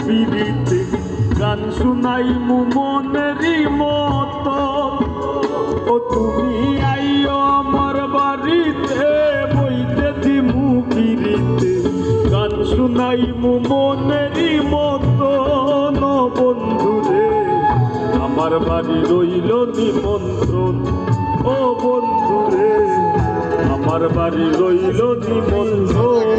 পিড়িতে গান শুনাই মু মনেরই মতো। ও তুমি আইও আমার বাড়িতে বইতে দিমু পিড়িতে গান শুনাই মু মনেরই মতো। বন্ধুরে আমার বাড়ি রইল নিমন্ত্রণ, ও বন্ধুরে আমার বাড়ি রইল নিমন্ত্রণ।